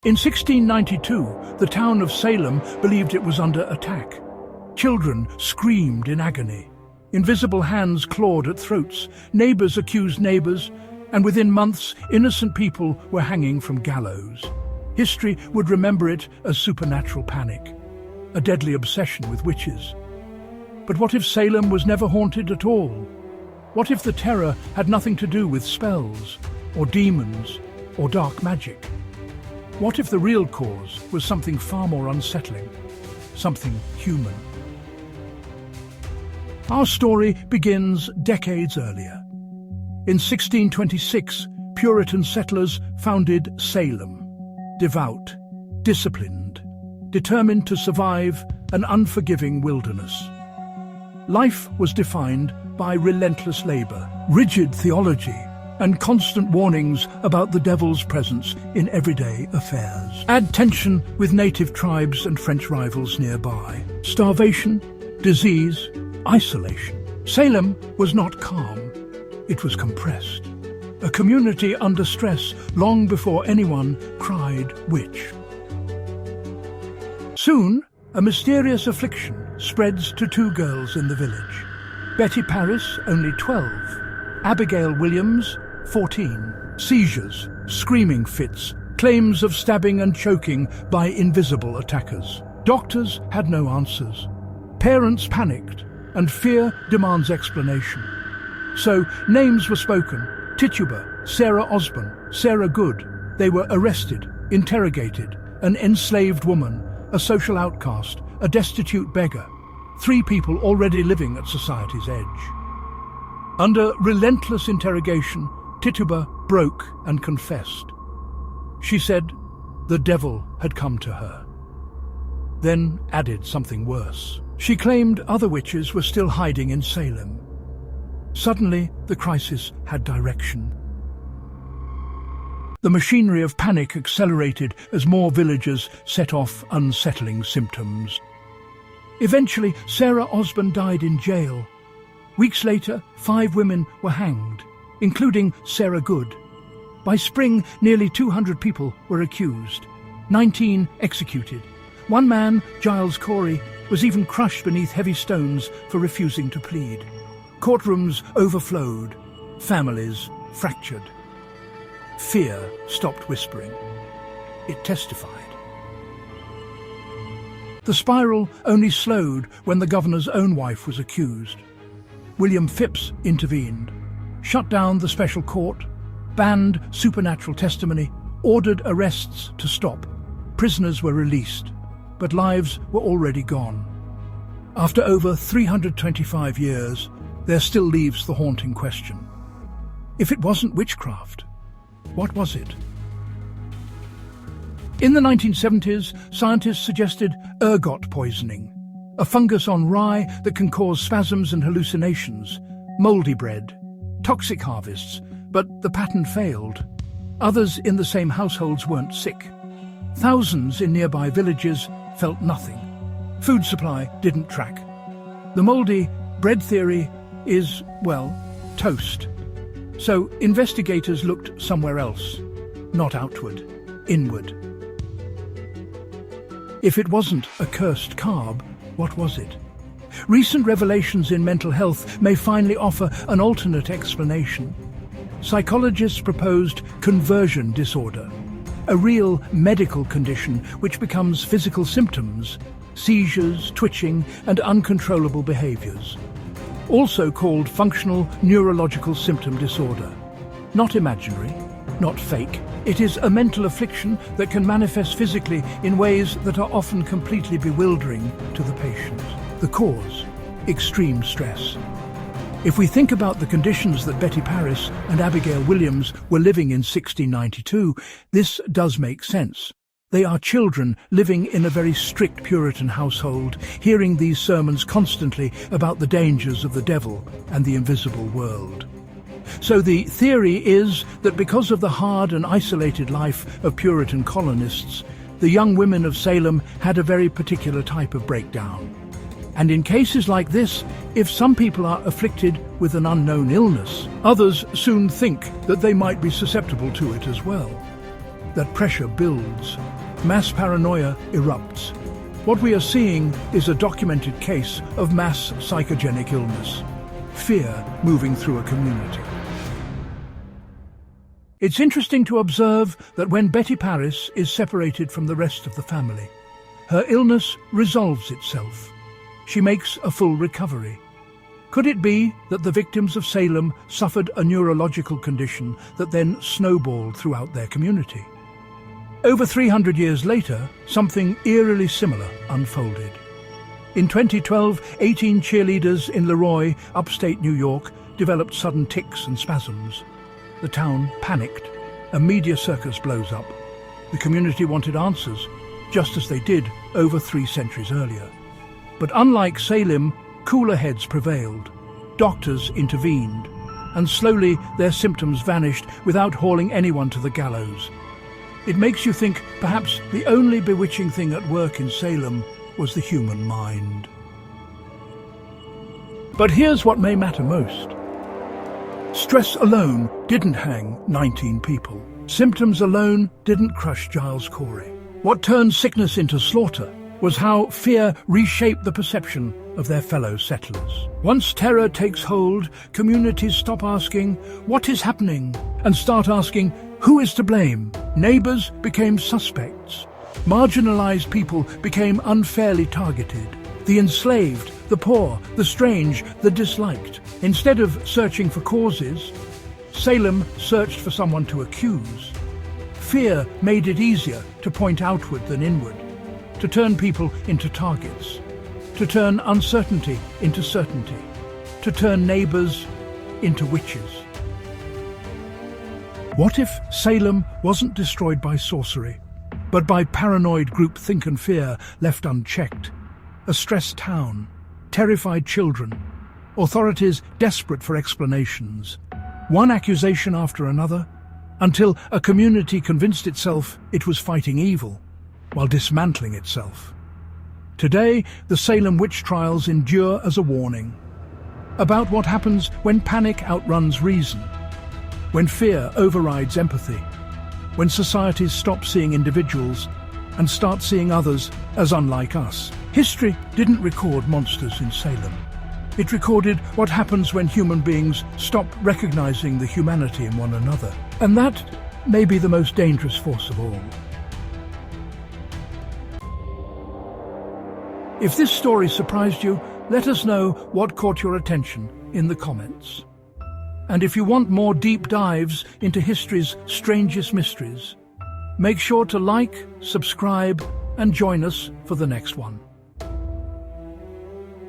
In 1692, the town of Salem believed it was under attack. Children screamed in agony. Invisible hands clawed at throats. Neighbors accused neighbors, and within months, innocent people were hanging from gallows. History would remember it as supernatural panic, a deadly obsession with witches. But what if Salem was never haunted at all? What if the terror had nothing to do with spells, or demons, or dark magic? What if the real cause was something far more unsettling, something human? Our story begins decades earlier. In 1626, Puritan settlers founded Salem, devout, disciplined, determined to survive an unforgiving wilderness. Life was defined by relentless labor, rigid theology, and constant warnings about the devil's presence in everyday affairs. Add tension with native tribes and French rivals nearby. Starvation, disease, isolation. Salem was not calm, it was compressed. A community under stress long before anyone cried witch. Soon, a mysterious affliction spreads to two girls in the village. Betty Paris, only 12. Abigail Williams, 14. Seizures, screaming fits, claims of stabbing and choking by invisible attackers. Doctors had no answers. Parents panicked, and fear demands explanation. So names were spoken: Tituba, Sarah Osborne, Sarah Good. They were arrested, interrogated. An enslaved woman, a social outcast, a destitute beggar. 3 people already living at society's edge. Under relentless interrogation, Tituba broke and confessed. She said the devil had come to her. Then added something worse. She claimed other witches were still hiding in Salem. Suddenly, the crisis had direction. The machinery of panic accelerated as more villagers set off unsettling symptoms. Eventually, Sarah Osborne died in jail. Weeks later, 5 women were hanged, including Sarah Good. By spring, nearly 200 people were accused, 19 executed. One man, Giles Corey, was even crushed beneath heavy stones for refusing to plead. Courtrooms overflowed, families fractured. Fear stopped whispering. It testified. The spiral only slowed when the governor's own wife was accused. William Phipps intervened, shut down the special court, banned supernatural testimony, ordered arrests to stop. Prisoners were released, but lives were already gone. After over 325 years, there still leaves the haunting question. If it wasn't witchcraft, what was it? In the 1970s, scientists suggested ergot poisoning, a fungus on rye that can cause spasms and hallucinations, mouldy bread, toxic harvests, but the pattern failed. Others in the same households weren't sick. Thousands in nearby villages felt nothing. Food supply didn't track. The mouldy bread theory is, well, toast. So investigators looked somewhere else, not outward, inward. If it wasn't a cursed carb, what was it? Recent revelations in mental health may finally offer an alternate explanation. Psychologists proposed conversion disorder, a real medical condition which becomes physical symptoms, seizures, twitching, and uncontrollable behaviors. Also called functional neurological symptom disorder. Not imaginary, not fake. It is a mental affliction that can manifest physically in ways that are often completely bewildering to the patient. The cause: extreme stress. If we think about the conditions that Betty Paris and Abigail Williams were living in 1692, this does make sense. They are children living in a very strict Puritan household, hearing these sermons constantly about the dangers of the devil and the invisible world. So the theory is that because of the hard and isolated life of Puritan colonists, the young women of Salem had a very particular type of breakdown. And in cases like this, if some people are afflicted with an unknown illness, others soon think that they might be susceptible to it as well. that pressure builds. Mass paranoia erupts. What we are seeing is a documented case of mass psychogenic illness, fear moving through a community. It's interesting to observe that when Betty Paris is separated from the rest of the family, her illness resolves itself. She makes a full recovery. Could it be that the victims of Salem suffered a neurological condition that then snowballed throughout their community? Over 300 years later, something eerily similar unfolded. In 2012, 18 cheerleaders in Leroy, upstate New York, developed sudden tics and spasms. The town panicked. A media circus blows up. The community wanted answers, just as they did over 3 centuries earlier. But unlike Salem, cooler heads prevailed. Doctors intervened, and slowly their symptoms vanished without hauling anyone to the gallows. It makes you think perhaps the only bewitching thing at work in Salem was the human mind. But here's what may matter most. Stress alone didn't hang 19 people. Symptoms alone didn't crush Giles Corey. What turned sickness into slaughter was how fear reshaped the perception of their fellow settlers. Once terror takes hold, communities stop asking, "What is happening?" and start asking, "Who is to blame?" Neighbors became suspects. Marginalized people became unfairly targeted. The enslaved, the poor, the strange, the disliked. Instead of searching for causes, Salem searched for someone to accuse. Fear made it easier to point outward than inward, to turn people into targets, to turn uncertainty into certainty, to turn neighbors into witches. What if Salem wasn't destroyed by sorcery, but by paranoid groupthink and fear left unchecked? A stressed town, terrified children, authorities desperate for explanations, one accusation after another, until a community convinced itself it was fighting evil while dismantling itself. Today, the Salem witch trials endure as a warning about what happens when panic outruns reason, when fear overrides empathy, when societies stop seeing individuals and start seeing others as unlike us. History didn't record monsters in Salem. It recorded what happens when human beings stop recognizing the humanity in one another. And that may be the most dangerous force of all. If this story surprised you, let us know what caught your attention in the comments. And if you want more deep dives into history's strangest mysteries, make sure to like, subscribe, and join us for the next one.